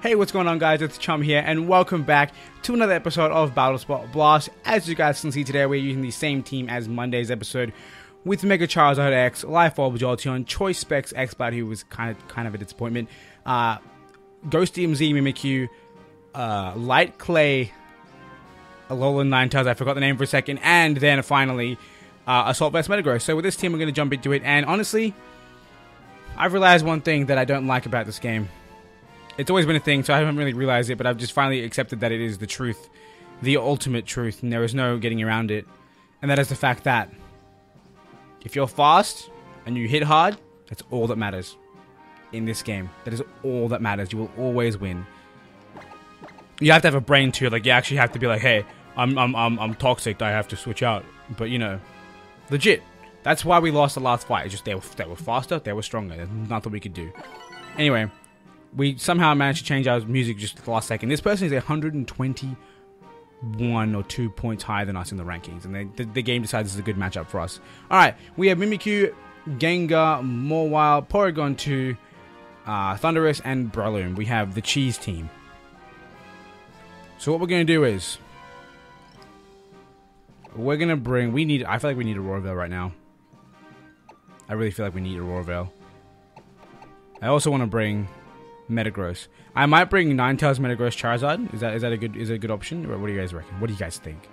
Hey, what's going on, guys? It's Chum here, and welcome back to another episode of Battlespot Blast. As you guys can see today, we're using the same team as Monday's episode with Mega Charizard X, Life Orb Jolteon, Choice Specs X-Blat, who was kind of a disappointment, Ghost DMZ Mimikyu, Light Clay, Alolan Ninetales, I forgot the name for a second, and then finally Assault Vest Metagross. So with this team, we're going to jump into it, and honestly, I've realized one thing that I don't like about this game. It's always been a thing, so I haven't really realized it, but I've just finally accepted that it is the truth. The ultimate truth, and there is no getting around it. And that is the fact that if you're fast and you hit hard, that's all that matters in this game. That is all that matters. You will always win. You have to have a brain too. Like, you actually have to be like, hey, I'm toxic, I have to switch out. But, you know, legit. That's why we lost the last fight. It's just they were faster, they were stronger. There's nothing we could do. Anyway, we somehow managed to change our music just at the last second. This person is 121 or 2 points higher than us in the rankings, and the game decides this is a good matchup for us. Alright, we have Mimikyu, Gengar, Mawile, Porygon 2, Thundurus, and Breloom. We have the cheese team. So what we're going to do is we're going to bring... I feel like we need a Roarveil right now. I really feel like we need a Roarveil. I also want to bring Metagross. I might bring Ninetales, Metagross, Charizard. Is that a good option? Or what do you guys reckon? What do you guys think?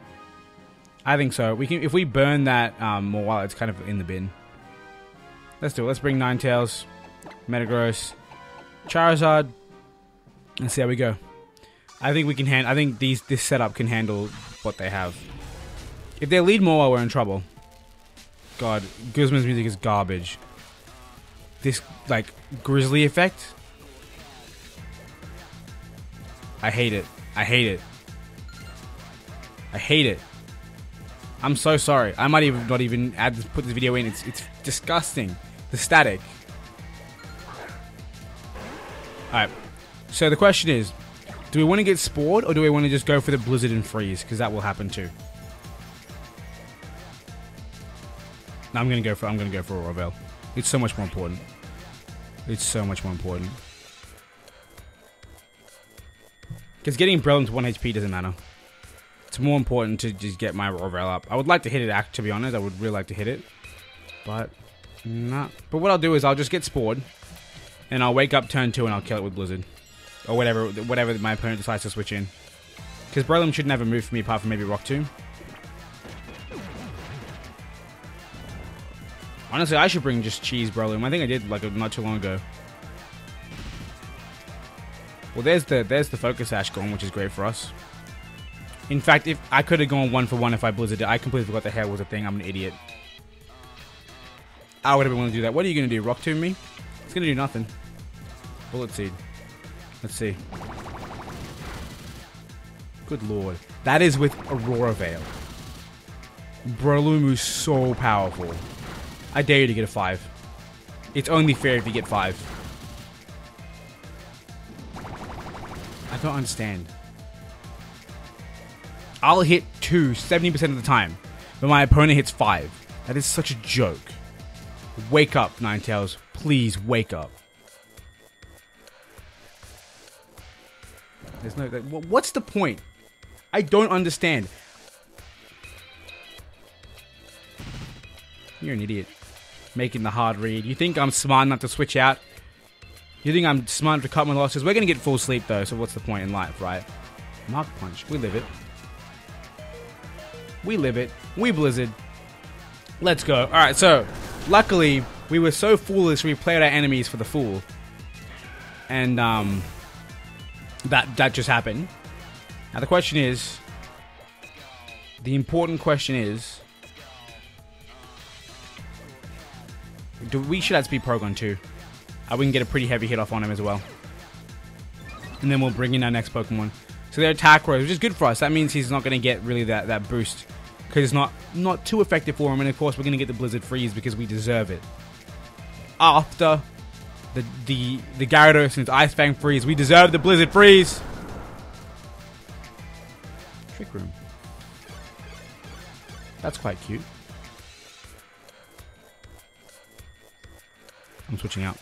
I think so. We can, if we burn that Mawile, it's kind of in the bin. Let's do it. Let's bring Ninetales, Metagross, Charizard, and see how we go. I think we can handle. I think this setup can handle what they have. If they lead Mawile, we're in trouble. God, Guzman's music is garbage. This like Grizzly effect. I hate it. I hate it. I hate it. I'm so sorry. I might even not even put this video in. It's disgusting. The static. Alright. So the question is, do we want to get Spored or do we want to just go for the Blizzard and Freeze? Because that will happen too. No, I'm gonna go for a Roarveil. It's so much more important. It's so much more important. Because getting Breloom to 1 HP doesn't matter. It's more important to just get my Roarveil up. I would like to hit it, to be honest. I would really like to hit it. But, nah. But what I'll do is I'll just get Spored. And I'll wake up turn 2 and I'll kill it with Blizzard. Or whatever my opponent decides to switch in. Because Breloom should never move for me apart from maybe Rock Tomb. Honestly, I should bring just Cheese Breloom. I think I did like not too long ago. Well, there's the Focus Sash gone, which is great for us. In fact, if I could have gone 1-for-1 if I Blizzarded it. I completely forgot the hair was a thing. I'm an idiot. I would have been willing to do that. What are you going to do? Rock Tomb me? It's going to do nothing. Bullet Seed. Let's see. Good lord. That is with Aurora Veil. Breloom is so powerful. I dare you to get a 5. It's only fair if you get 5. I don't understand. I'll hit 2 70% of the time, but my opponent hits 5. That is such a joke. Wake up, Ninetales. Please wake up. There's no... What's the point? I don't understand. You're an idiot. Making the hard read. You think I'm smart enough to switch out? You think I'm smart enough to cut my losses? We're going to get full sleep though, so what's the point in life, right? Mark Punch. We live it. We live it. We Blizzard. Let's go. Alright, so, luckily, we were so foolish we played our enemies for the fool. And, that just happened. Now the question is... The important question is... We should have speed Porygon too. We can get a pretty heavy hit off on him as well. And then we'll bring in our next Pokemon. So their attack rose, which is good for us. That means he's not going to get really that boost. Because it's not too effective for him. And of course we're going to get the Blizzard Freeze because we deserve it. After the Gyarados and its Ice Fang Freeze, we deserve the Blizzard Freeze. Trick Room. That's quite cute. I'm switching out.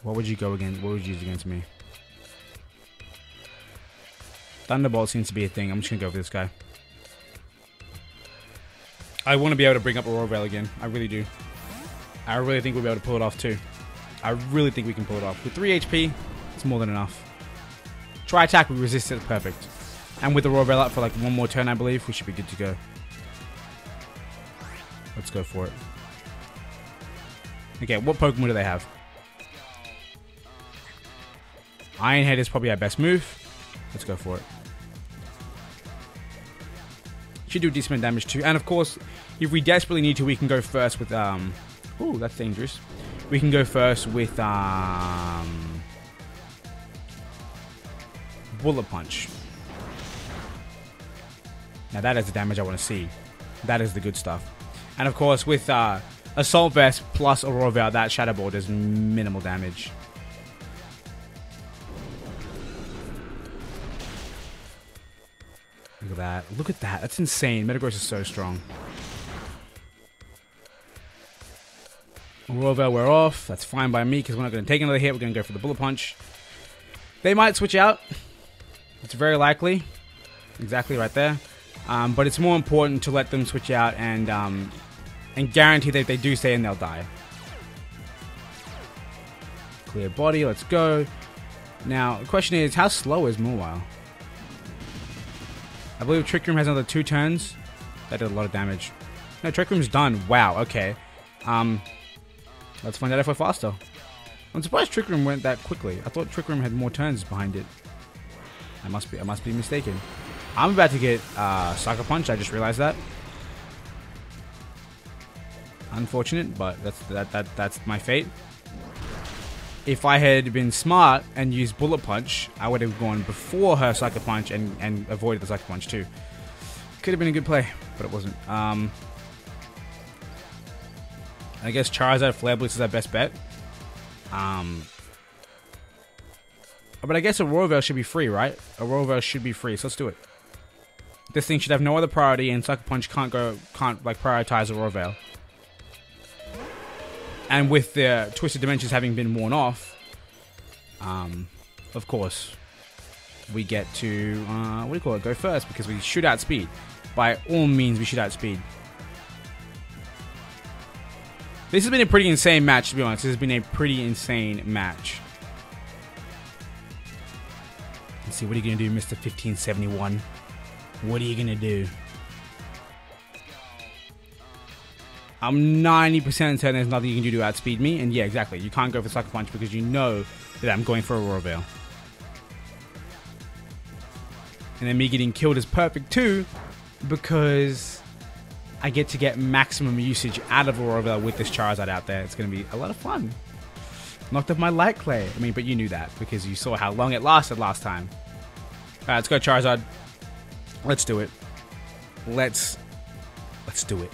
What would you go against? What would you use against me? Thunderbolt seems to be a thing. I'm just gonna go for this guy. I want to be able to bring up Aurora Veil again. I really do. I really think we'll be able to pull it off too. I really think we can pull it off. With 3 HP, it's more than enough. Try attack, we resist it, perfect. And with the Aurora Veil up for like one more turn, I believe, we should be good to go. Let's go for it. Okay, what Pokemon do they have? Iron Head is probably our best move. Let's go for it. Should do decent amount of damage too. And of course, if we desperately need to, we can go first with ooh, that's dangerous. We can go first with Bullet Punch. Now that is the damage I want to see. That is the good stuff. And of course, with Assault Vest plus Aurora Veil, that Shadow Ball does minimal damage. Look at that. Look at that. That's insane. Metagross is so strong. Aurora Veil, we're off. That's fine by me because we're not going to take another hit. We're going to go for the Bullet Punch. They might switch out. It's very likely. Exactly right there. But it's more important to let them switch out and guarantee that if they do stay in, they'll die. Clear body. Let's go. Now, the question is, how slow is Mawile? I believe Trick Room has another 2 turns. That did a lot of damage. No, Trick Room's done. Wow, okay. Let's find out if we're faster. I'm surprised Trick Room went that quickly. I thought Trick Room had more turns behind it. I must be mistaken. I'm about to get Sucker Punch. I just realized that. Unfortunate, but that's my fate. If I had been smart and used Bullet Punch, I would have gone before her Sucker Punch and avoided the Sucker Punch too. Could have been a good play, but it wasn't. I guess Charizard Flare Blitz is our best bet. But I guess Aurora Veil should be free, right? Aurora Veil should be free, so let's do it. This thing should have no other priority, and Sucker Punch can't like prioritize Aurora Veil. And with the Twisted Dimensions having been worn off, of course, we get to what do you call it? Go first because we should outspeed. By all means, we should outspeed. This has been a pretty insane match, to be honest. This has been a pretty insane match. Let's see, what are you going to do, Mr. 1571? What are you going to do? I'm 90% certain there's nothing you can do to outspeed me. And yeah, exactly. You can't go for Sucker Punch because you know that I'm going for Aurora Veil. And then me getting killed is perfect too, because I get to get maximum usage out of Aurora Veil with this Charizard out there. It's going to be a lot of fun. Knocked off my Light Clay. I mean, but you knew that because you saw how long it lasted last time. Alright, let's go Charizard. Let's do it. Let's do it.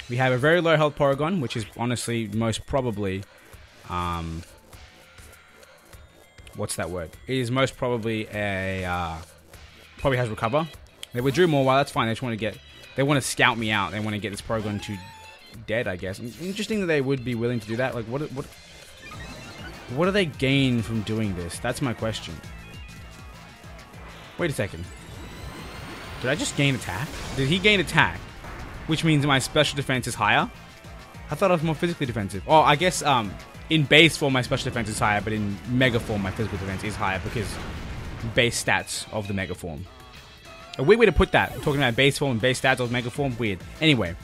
We have a very low health Porygon, which is honestly most probably, what's that word? It is most probably a, probably has Recover. They withdrew more, well, that's fine. They just want to get, they want to scout me out. They want to get this Porygon to dead, I guess. Interesting that they would be willing to do that. Like, what do they gain from doing this? That's my question. Wait a second. Did I just gain attack? Did he gain attack? Which means my special defense is higher? I thought I was more physically defensive. Oh, I guess in base form my special defense is higher, but in mega form my physical defense is higher because base stats of the mega form. A weird way to put that. Talking about base form and base stats of mega form, weird. Anyway,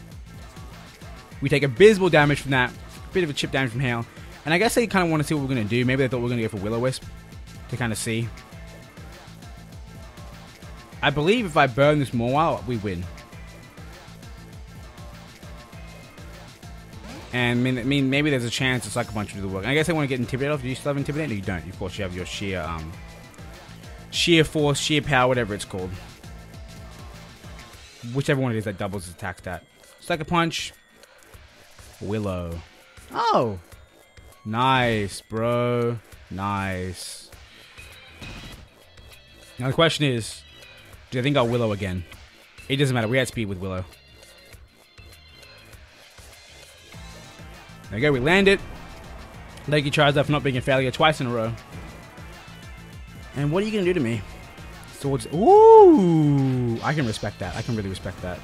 we take abysmal damage from that, a bit of a chip damage from Hail, and I guess they kind of want to see what we're going to do. Maybe they thought we were going to go for Will-O-Wisp to kind of see. I believe if I burn this Mawile, we win. And I mean, maybe there's a chance that Sucker Punch will do the work. And I guess I want to get Intimidate off. Do you still have Intimidate? No, you don't. Of course, you have your sheer force, sheer power, whatever it's called. Whichever one it is that doubles its attack stat. Sucker Punch. Willow. Oh! Nice, bro. Nice. Now the question is, do I think I'll Willow again? It doesn't matter. We had speed with Willow. There we go. We land it. Thank you, Charizard, for not being a failure twice in a row. And what are you going to do to me? Swords. Ooh! I can respect that. I can really respect that.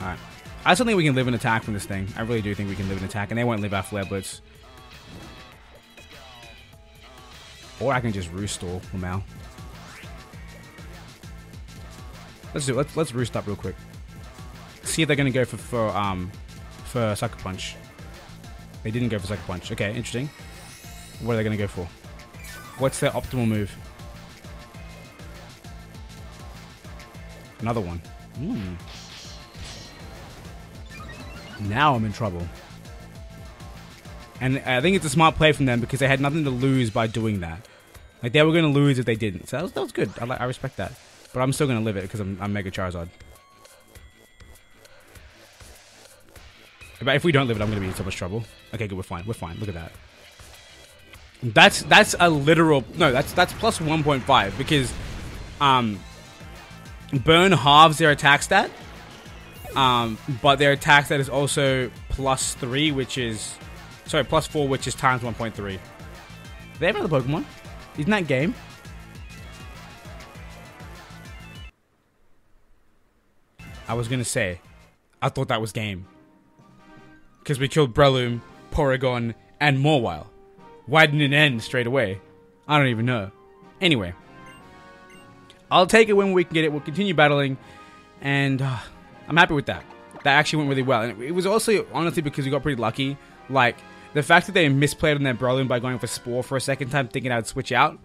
Alright. I still think we can live an attack from this thing. I really do think we can live an attack. And they won't live our Flare Blitz. Or I can just Roost Stall Lamau. Let's do it. Let's Roost up real quick. See if they're going to go for Sucker Punch. They didn't go for Sucker Punch. Okay, interesting. What are they going to go for? What's their optimal move? Another one. Now I'm in trouble. And I think it's a smart play from them because they had nothing to lose by doing that. Like, they were going to lose if they didn't. So that was good. I respect that. But I'm still going to live it because I'm Mega Charizard. But if we don't live it, I'm going to be in so much trouble. Okay, good. We're fine. We're fine. Look at that. That's a literal... No, that's plus 1.5 because Burn halves their attack stat. But their attack stat is also plus 3, which is... Sorry, plus 4, which is times 1.3. They have another Pokemon. Isn't that game? I was going to say, I thought that was game. Because we killed Breloom, Porygon, and Mawile. Why didn't it end straight away? I don't even know. Anyway. I'll take it when we can get it. We'll continue battling. And I'm happy with that. That actually went really well. And it was also, honestly, because we got pretty lucky. Like, the fact that they misplayed on their Breloom by going for Spore for a second time, thinking I'd switch out.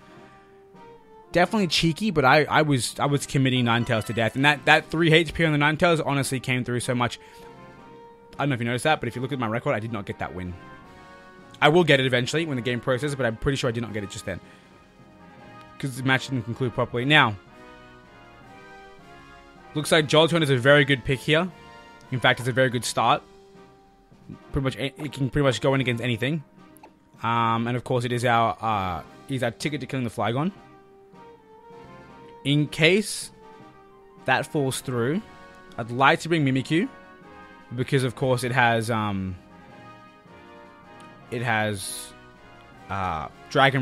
Definitely cheeky, but I was committing Ninetales to death. And that 3 HP on the Ninetales honestly came through so much. I don't know if you noticed that, but if you look at my record, I did not get that win. I will get it eventually when the game processes, but I'm pretty sure I did not get it just then. Because the match didn't conclude properly. Now, looks like Jolteon is a very good pick here. In fact, it's a very good start. Pretty much, it can pretty much go in against anything. And of course, it is our ticket to killing the Flygon. In case that falls through, I'd like to bring Mimikyu. Because of course it has dragon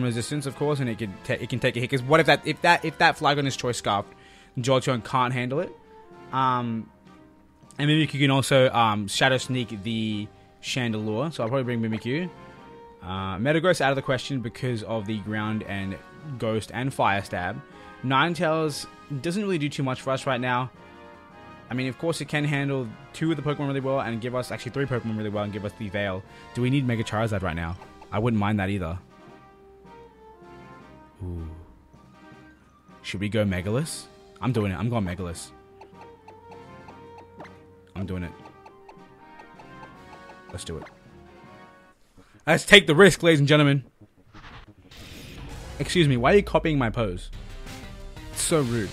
resistance, of course, and it can take a hit. Because what if that Flygon is Choice Scarfed, Jolteon can't handle it. And Mimikyu can also Shadow Sneak the Chandelure, so I'll probably bring Mimikyu. Metagross out of the question because of the Ground and Ghost and Fire Stab. Ninetales doesn't really do too much for us right now. I mean, of course, it can handle 2 of the Pokemon really well and give us, actually 3 Pokemon really well and give us the Veil. Do we need Mega Charizard right now? I wouldn't mind that either. Ooh. Should we go Megalus? I'm doing it. I'm going Megalus. I'm doing it. Let's do it. Let's take the risk, ladies and gentlemen. Excuse me, why are you copying my pose? It's so rude.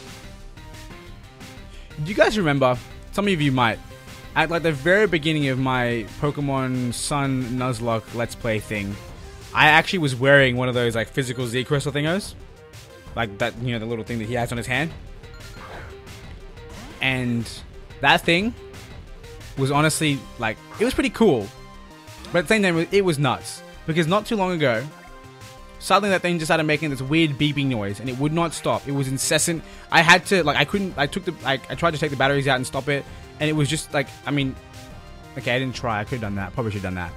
Do you guys remember, some of you might, at like the very beginning of my Pokemon Sun Nuzlocke Let's Play thing, I actually was wearing one of those like physical Z Crystal thingos. Like that, you know, the little thing that he has on his hand. And that thing was honestly, like, it was pretty cool. But at the same time, it was nuts. Because not too long ago, suddenly that thing just started making this weird beeping noise, and it would not stop. It was incessant. I had to, like, I tried to take the batteries out and stop it, and it was just, like, I mean, okay, I didn't try. I could have done that. Probably should have done that.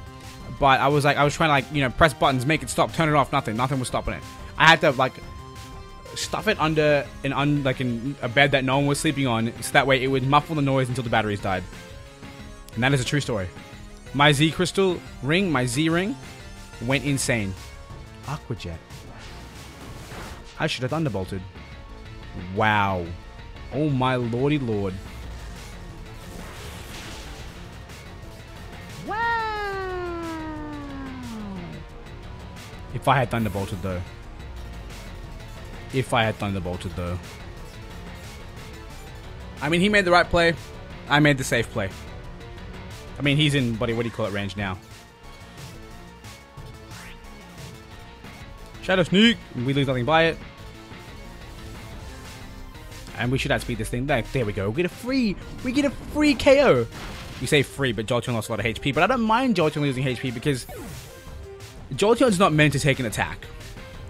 But I was trying to, like, you know, press buttons, make it stop, turn it off, nothing. Nothing was stopping it. I had to, like, stuff it under in a bed that no one was sleeping on, so that way it would muffle the noise until the batteries died. And that is a true story. My Z Crystal ring, my Z ring, went insane. Aqua Jet. I should have Thunderbolted. Wow. Oh my lordy lord. Wow. If I had Thunderbolted though. I mean, he made the right play. I made the safe play. I mean, he's in, what do you call it, range now. Shadow Sneak. We lose nothing by it. And we should outspeed this thing. There we go. We get a free KO. we say free, but Jolteon lost a lot of HP. But I don't mind Jolteon losing HP because Jolteon's not meant to take an attack.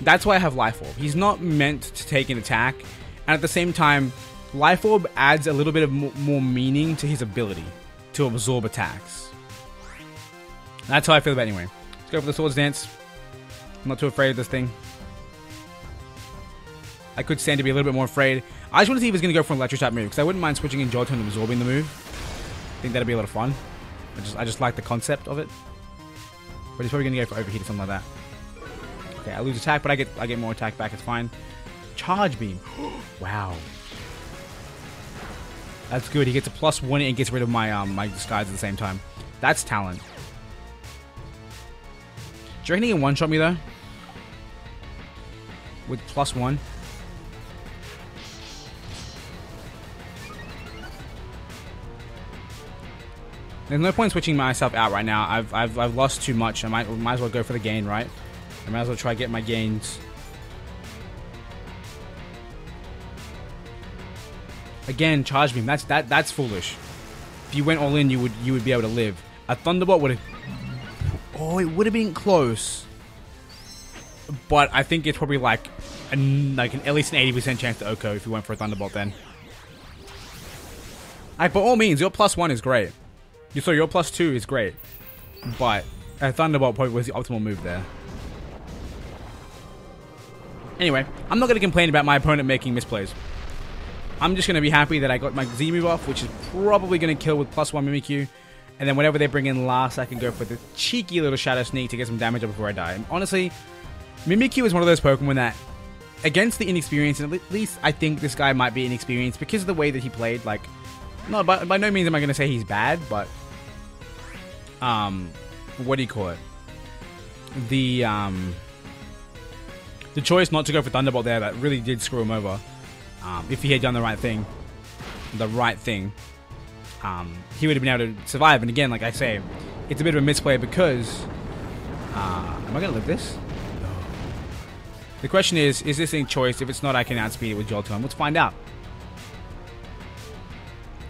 That's why I have Life Orb. He's not meant to take an attack, and at the same time, Life Orb adds a little bit of more meaning to his ability to absorb attacks. That's how I feel about it anyway. Let's go for the Swords Dance. I'm not too afraid of this thing. I could stand to be a little bit more afraid. I just want to see if he's going to go for an electric type move, because I wouldn't mind switching in Jolteon and absorbing the move. I think that'd be a lot of fun. I just like the concept of it. But he's probably going to go for overheat or something like that. Okay, I lose attack, but I get more attack back. It's fine. Charge Beam. Wow. That's good. He gets a +1 and gets rid of my my disguise at the same time. That's talent. Do you reckon he can one-shot me though? With +1. There's no point switching myself out right now. I've lost too much. I might as well go for the gain, right? I might as well try to get my gains. Again, Charge Beam. That's foolish. If you went all in, you would be able to live. A Thunderbolt would have. Oh, it would have been close. But I think it's probably like at least an 80% chance to Oko if you went for a Thunderbolt then. By all means, your +1 is great. Your +2 is great. But a Thunderbolt probably was the optimal move there. Anyway, I'm not going to complain about my opponent making misplays. I'm just going to be happy that I got my Z move off, which is probably going to kill with +1 Mimikyu. And then whatever they bring in last, I can go for the cheeky little Shadow Sneak to get some damage up before I die. And honestly, Mimikyu is one of those Pokemon that, against the inexperienced, and at least I think this guy might be inexperienced because of the way that he played. Like, no, by no means am I going to say he's bad, but what do you call it? The choice not to go for Thunderbolt there, that really did screw him over. If he had done the right thing, he would have been able to survive. And again, like I say, it's a bit of a misplay because am I going to live this? No. The question is this thing choice? If it's not, I can outspeed it with Jolteon. Let's find out.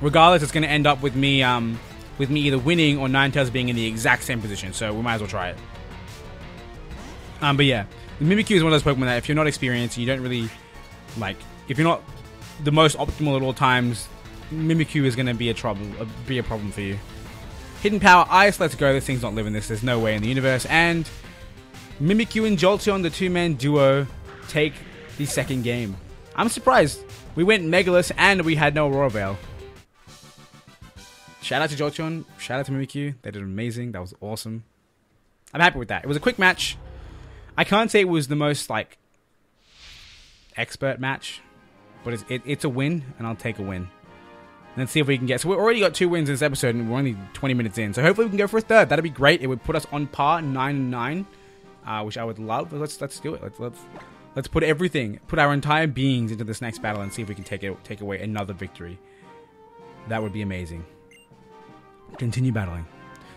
Regardless, it's going to end up with me either winning or Ninetales being in the exact same position. So we might as well try it. But yeah, Mimikyu is one of those Pokemon that if you're not experienced, you don't really like. If you're not the most optimal at all times, Mimikyu is going to be a problem for you. Hidden Power Ice, let's go. This thing's not living this. There's no way in the universe. And Mimikyu and Jolteon, the two-man duo, take the second game. I'm surprised. We went Megalith and we had no Aurora Veil. Shout out to Jolteon. Shout out to Mimikyu. They did amazing. That was awesome. I'm happy with that. It was a quick match. I can't say it was the most, like, expert match. But it's a win, and I'll take a win. And then see if we can get... So we've already got 2 wins in this episode, and we're only 20 minutes in. So hopefully we can go for a third. That'd be great. It would put us on par, 9-9, which I would love. Let's do it. Let's put everything, put our entire beings into this next battle and see if we can take away another victory. That would be amazing. Continue battling.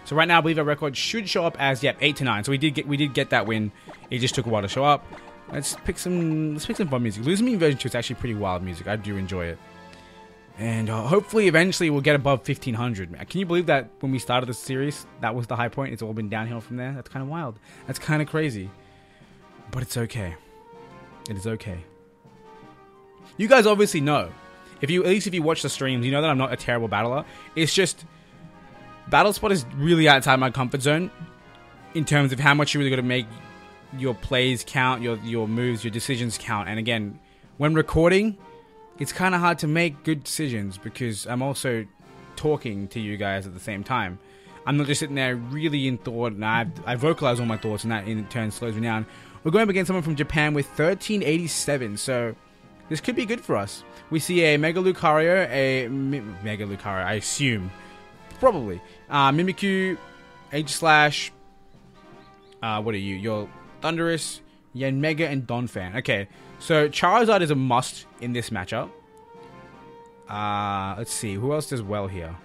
So right now, I believe our record should show up as 8-9. So we did get that win. It just took a while to show up. Let's pick some fun music. Losing Me version 2 is actually pretty wild music. I do enjoy it. And hopefully, eventually, we'll get above 1,500. Can you believe that when we started this series, that was the high point? It's all been downhill from there. That's kind of wild. That's kind of crazy. But it's okay. It is okay. You guys obviously know. At least if you watch the streams, you know that I'm not a terrible battler. It's just Battlespot is really outside my comfort zone in terms of how much you really got to make your plays count, your moves, your decisions count. And again, when recording, it's kind of hard to make good decisions because I'm also talking to you guys at the same time. I'm not just sitting there really in thought, and I vocalize all my thoughts, and that in turn slows me down. We're going up against someone from Japan with 1387, so this could be good for us. We see a Mega Lucario, I assume. Probably. Mimikyu, H/, what are you? You're Thundurus, Yanmega, and Donphan. Okay, so Charizard is a must in this matchup. Let's see. Who else does well here?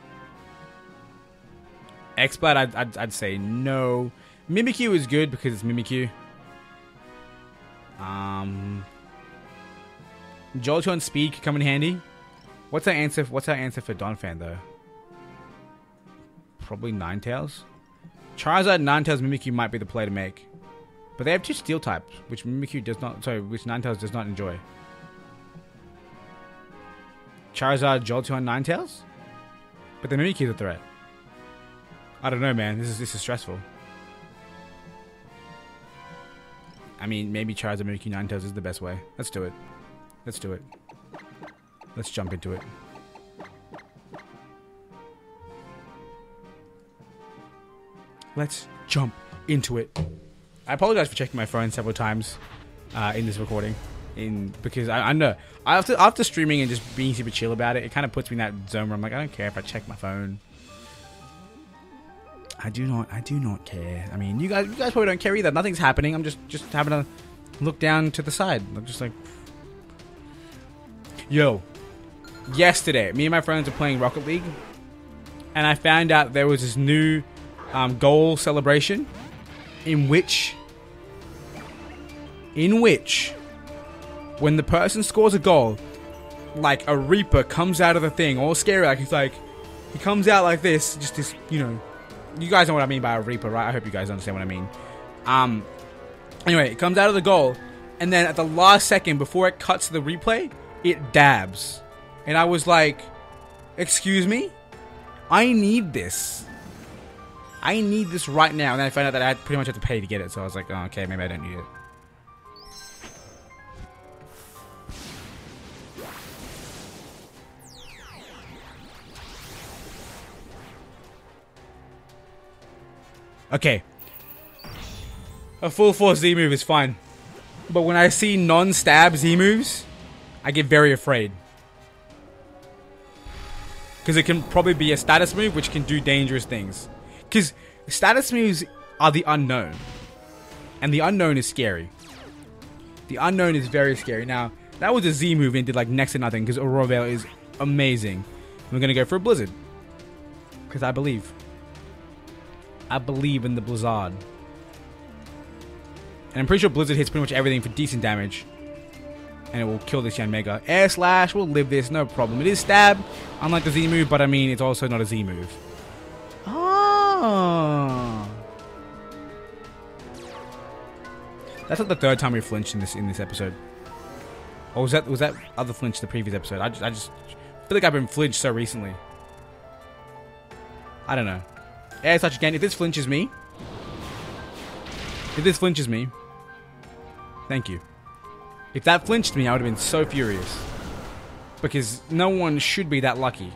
X-Blad, I'd say no. Mimikyu is good because it's Mimikyu. Jolteon Speed could come in handy. What's our answer for Donphan though? Probably Ninetales. Charizard and Ninetales Mimikyu might be the play to make. But they have 2 steel types, which Mimikyu does not... Sorry, which Ninetales does not enjoy. Charizard, Jolteon, Ninetales? But the Mimikyu's a threat. I don't know, man. This is stressful. I mean, maybe Charizard, Mimikyu, Ninetales is the best way. Let's do it. Let's do it. Let's jump into it. Let's jump into it. I apologize for checking my phone several times in this recording. Because I know after streaming and just being super chill about it, it kind of puts me in that zone where I'm like, I don't care if I check my phone. I do not care. I mean, you guys probably don't care either. Nothing's happening. I'm just having to look down to the side. I'm just like, yo. Yesterday, me and my friends were playing Rocket League, and I found out there was this new goal celebration in which when the person scores a goal, like a Reaper comes out of the thing, all scary, like he comes out like this, just this, you know, you guys know what I mean by a Reaper, right? I hope you guys understand what I mean. Anyway, it comes out of the goal, and then at the last second before it cuts to the replay, it dabs. And I was like, excuse me? I need this. I need this right now. And then I found out that I pretty much have to pay to get it. So I was like, oh, okay, maybe I don't need it. Okay. A full force Z move is fine. But when I see non-stab Z moves, I get very afraid. Because it can probably be a status move which can do dangerous things. Because status moves are the unknown. And the unknown is scary. The unknown is very scary. Now, that was a Z move and did like next to nothing because Aurora Veil is amazing. We're going to go for a Blizzard. Because I believe. I believe in the Blizzard. And I'm pretty sure Blizzard hits pretty much everything for decent damage. And it will kill this Yanmega. Air Slash will live this, no problem. It is stab, unlike the Z move, but I mean, it's also not a Z move. Oh. That's like the 3rd time we flinched in this episode. Or was that other flinch the previous episode? I just feel like I've been flinched so recently. I don't know. Air Slash again. If this flinches me, thank you. If that flinched me, I would have been so furious. Because no one should be that lucky.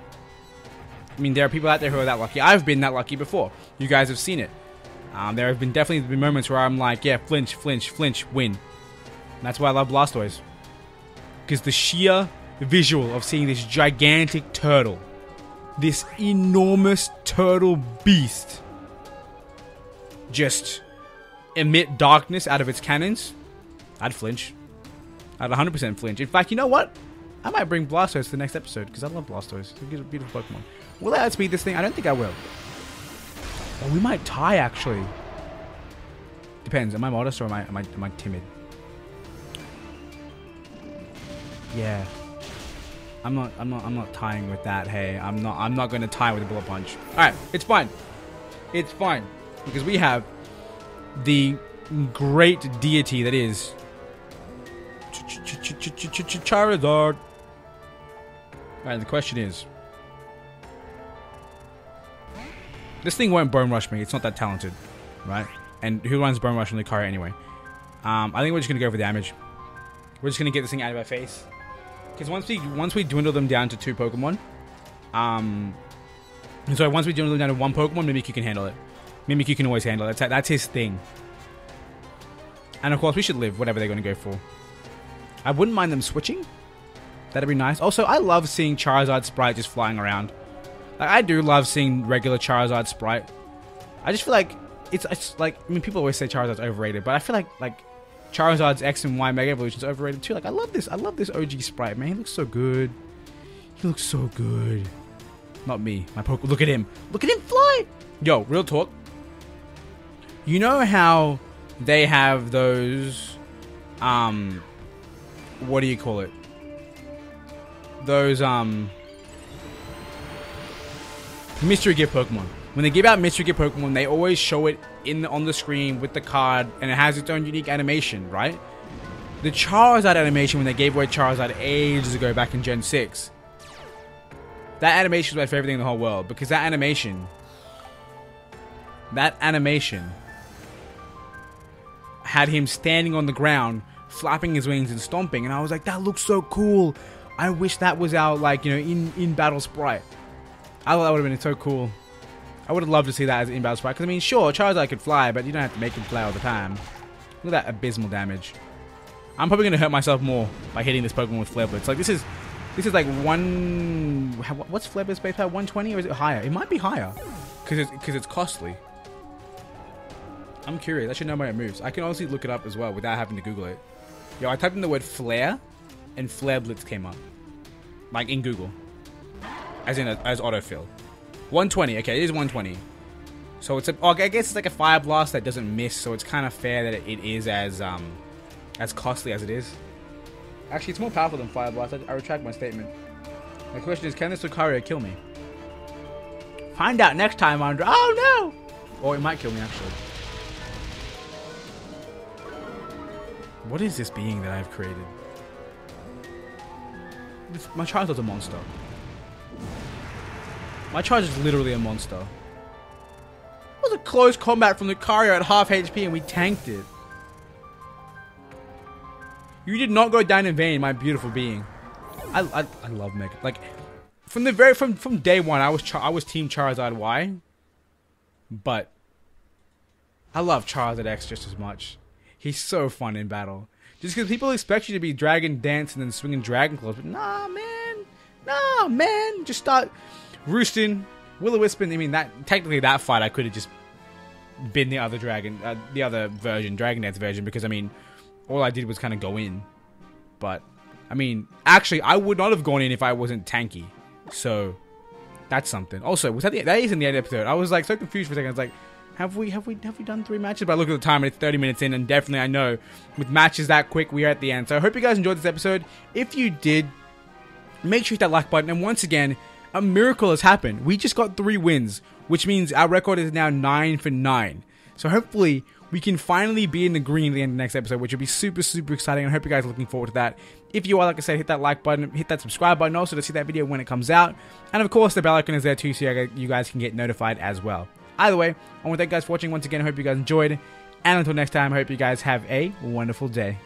I mean, there are people out there who are that lucky. I've been that lucky before. You guys have seen it. There have definitely been moments where I'm like, yeah, flinch, flinch, flinch, win. And that's why I love Blastoise. Because the sheer visual of seeing this gigantic turtle, this enormous turtle beast, just emit darkness out of its cannons, I'd flinch. I'd 100% flinch. In fact, you know what? I might bring Blastoise to the next episode because I love Blastoise. It's a beautiful Pokemon. Will I outspeed this thing? I don't think I will. Oh, we might tie actually. Depends. Am I modest or am I timid? Yeah. I'm not tying with that. Hey, I'm not going to tie with a bullet punch. All right, it's fine. It's fine because we have the great deity that is Charizard. Alright, the question is, this thing won't Bone Rush me. It's not that talented, right? And who runs Bone Rush on Lucario anyway? I think we're just gonna go for damage. We're just gonna get this thing out of our face. Because once we dwindle them down to 2 Pokemon, so once we dwindle them down to 1 Pokemon, Mimikyu can handle it. Mimikyu can always handle it. That's his thing. And of course, we should live whatever they're gonna go for. I wouldn't mind them switching. That'd be nice. Also, I love seeing Charizard Sprite just flying around. Like, I do love seeing regular Charizard Sprite. I just feel like it's like, I mean, people always say Charizard's overrated, but I feel like Charizard's X and Y Mega Evolution is overrated too. Like, I love this OG Sprite, man. He looks so good. He looks so good. Not me. My Pokemon. Look at him. Look at him fly. Yo, real talk. You know how they have those, what do you call it? Those, mystery gift Pokemon. when they give out mystery gift Pokemon, they always show it on the screen with the card, and it has its own unique animation, right? The Charizard animation, when they gave away Charizard ages ago back in Gen 6, that animation was my favorite thing in the whole world, because that animation had him standing on the ground, flapping his wings and stomping, and I was like, that looks so cool. I wish that was out, like, you know, in Battle Sprite. I thought that would have been so cool. I would have loved to see that as in Battle Sprite, because I mean, sure, Charizard could fly, but you don't have to make him fly all the time. Look at that abysmal damage. I'm probably going to hurt myself more by hitting this Pokemon with Flare Blitz. Like, this is like what's Flare Blitz base power? 120, or is it higher? It might be higher, because it's costly. I'm curious. I should know where it moves. I can honestly look it up as well without having to Google it. Yo, I typed in the word Flare, and Flare Blitz came up. Like, in Google. As autofill. 120. Okay, it is 120. So it's I guess it's like a Fire Blast that doesn't miss, so it's kind of fair that it is as costly as it is. Actually, it's more powerful than Fire Blast. I retract my statement. The question is, can this Lucario kill me? Find out next time on... Oh, no! Or it might kill me, actually. What is this being that I've created? My Charizard's a monster. My Charizard's literally a monster. It was a close combat from Lucario at half HP and we tanked it. You did not go down in vain, my beautiful being. I love Mega. Like, from day one, I was Team Charizard Y. But I love Charizard X just as much. He's so fun in battle. Just because people expect you to be Dragon Dance and then swinging Dragon Claws. But nah, man. Just start roosting, Will-O-Wisping. I mean, technically that fight I could have just been the other Dragon Dance version. Because, I mean, all I did was kind of go in. But, I mean, actually, I would not have gone in if I wasn't tanky. So, that's something. Also, that is in the end episode. I was like so confused for a second. I was like, have we done 3 matches? But I look at the time and it's 30 minutes in, and definitely I know with matches that quick, we are at the end. So I hope you guys enjoyed this episode. If you did, make sure you hit that like button. And once again, a miracle has happened. We just got 3 wins, which means our record is now 9 for 9. So hopefully we can finally be in the green at the end of the next episode, which will be super, super exciting. I hope you guys are looking forward to that. If you are, like I said, hit that like button, hit that subscribe button also to see that video when it comes out. And of course, the bell icon is there too, so you guys can get notified as well. Either way, I want to thank you guys for watching once again. I hope you guys enjoyed. And until next time, I hope you guys have a wonderful day.